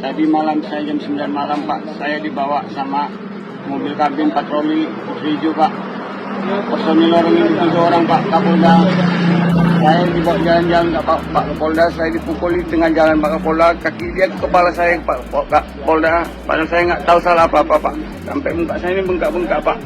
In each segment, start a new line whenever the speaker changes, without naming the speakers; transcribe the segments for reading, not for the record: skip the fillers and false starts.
Tadi malam saya jam 9 malam Pak, saya dibawa sama mobil kabin patroli Putri Hijau Pak. Personil orang itu 7 orang Pak Kapolda. Saya dibawa jalan-jalan Pak Kapolda, saya dipukuli tengah jalan Pak Kapolda, kaki dia ke kepala saya Pak Kapolda. Padahal saya nggak tahu salah apa-apa Pak. Sampai muka saya ini bengkak-bengkak Pak.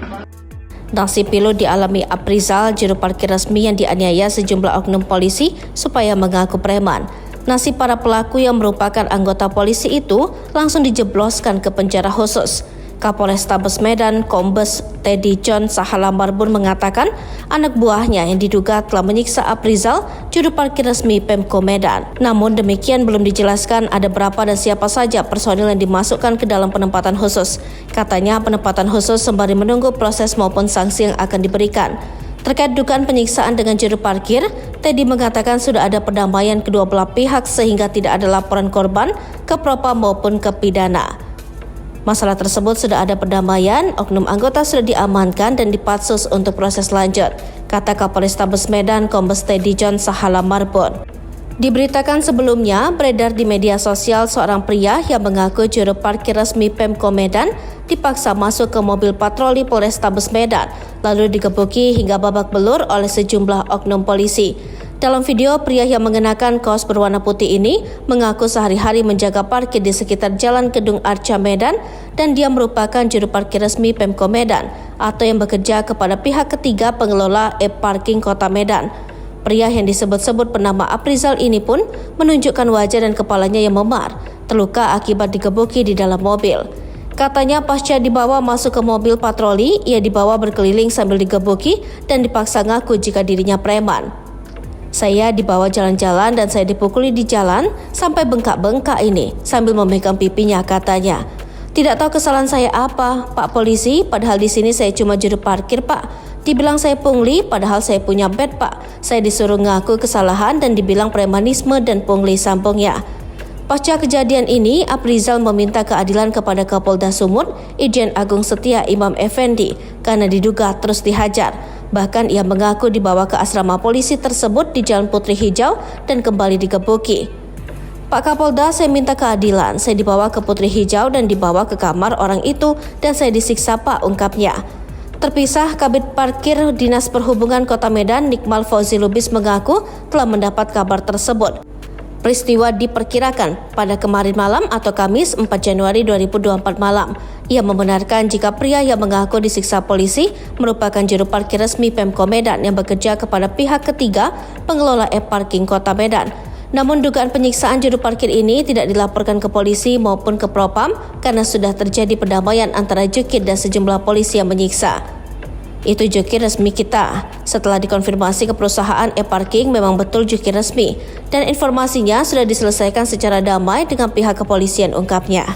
Nasib pilu dialami Aprizal, juru parkir resmi yang dianiaya sejumlah oknum polisi supaya mengaku preman. Nasib para pelaku yang merupakan anggota polisi itu langsung dijebloskan ke penjara khusus. Kapolrestabes Medan, Kombes Teddy John Sahalamarbun mengatakan anak buahnya yang diduga telah menyiksa Aprizal, juru parkir resmi Pemko Medan. Namun demikian belum dijelaskan ada berapa dan siapa saja personil yang dimasukkan ke dalam penempatan khusus. Katanya penempatan khusus sembari menunggu proses maupun sanksi yang akan diberikan. Terkait dugaan penyiksaan dengan juru parkir, Teddy mengatakan sudah ada perdamaian kedua belah pihak sehingga tidak ada laporan korban ke propam maupun ke pidana. Masalah tersebut sudah ada perdamaian, oknum anggota sudah diamankan dan dipatsus untuk proses lanjut, kata Kapolrestabes Medan Kombes Teddy John Sahalamarbun. Diberitakan sebelumnya, beredar di media sosial seorang pria yang mengaku juru parkir resmi Pemko Medan dipaksa masuk ke mobil patroli Polrestabes Medan, lalu digebuki hingga babak belur oleh sejumlah oknum polisi. Dalam video, pria yang mengenakan kaos berwarna putih ini mengaku sehari-hari menjaga parkir di sekitar Jalan Gedung Arca Medan dan dia merupakan juru parkir resmi Pemko Medan atau yang bekerja kepada pihak ketiga pengelola e-parking Kota Medan. Pria yang disebut-sebut bernama Aprizal ini pun menunjukkan wajah dan kepalanya yang memar, terluka akibat digebuki di dalam mobil. Katanya pasca dibawa masuk ke mobil patroli, ia dibawa berkeliling sambil digebuki dan dipaksa ngaku jika dirinya preman. Saya dibawa jalan-jalan dan saya dipukuli di jalan sampai bengkak-bengkak ini sambil memegang pipinya, katanya. Tidak tahu kesalahan saya apa, Pak Polisi, padahal di sini saya cuma juru parkir, Pak. Dibilang saya pungli, padahal saya punya bed, Pak. Saya disuruh ngaku kesalahan dan dibilang premanisme dan pungli, sambungnya. Pasca kejadian ini, Aprizal meminta keadilan kepada Kapolda Sumut, Irjen Agung Setia Imam Effendi, karena diduga terus dihajar. Bahkan ia mengaku dibawa ke asrama polisi tersebut di Jalan Putri Hijau dan kembali digebuki. Pak Kapolda, saya minta keadilan. Saya dibawa ke Putri Hijau dan dibawa ke kamar orang itu dan saya disiksa, Pak, ungkapnya. Terpisah, Kabid Parkir Dinas Perhubungan Kota Medan, Nikmal Fauzi Lubis mengaku telah mendapat kabar tersebut. Peristiwa diperkirakan pada kemarin malam atau Kamis 4 Januari 2024 malam. Ia membenarkan jika pria yang mengaku disiksa polisi merupakan juru parkir resmi Pemko Medan yang bekerja kepada pihak ketiga pengelola e-parking Kota Medan. Namun dugaan penyiksaan juru parkir ini tidak dilaporkan ke polisi maupun ke propam karena sudah terjadi perdamaian antara jukir dan sejumlah polisi yang menyiksa. Itu jukir resmi kita. Setelah dikonfirmasi ke perusahaan e-parking memang betul jukir resmi dan informasinya sudah diselesaikan secara damai dengan pihak kepolisian, ungkapnya.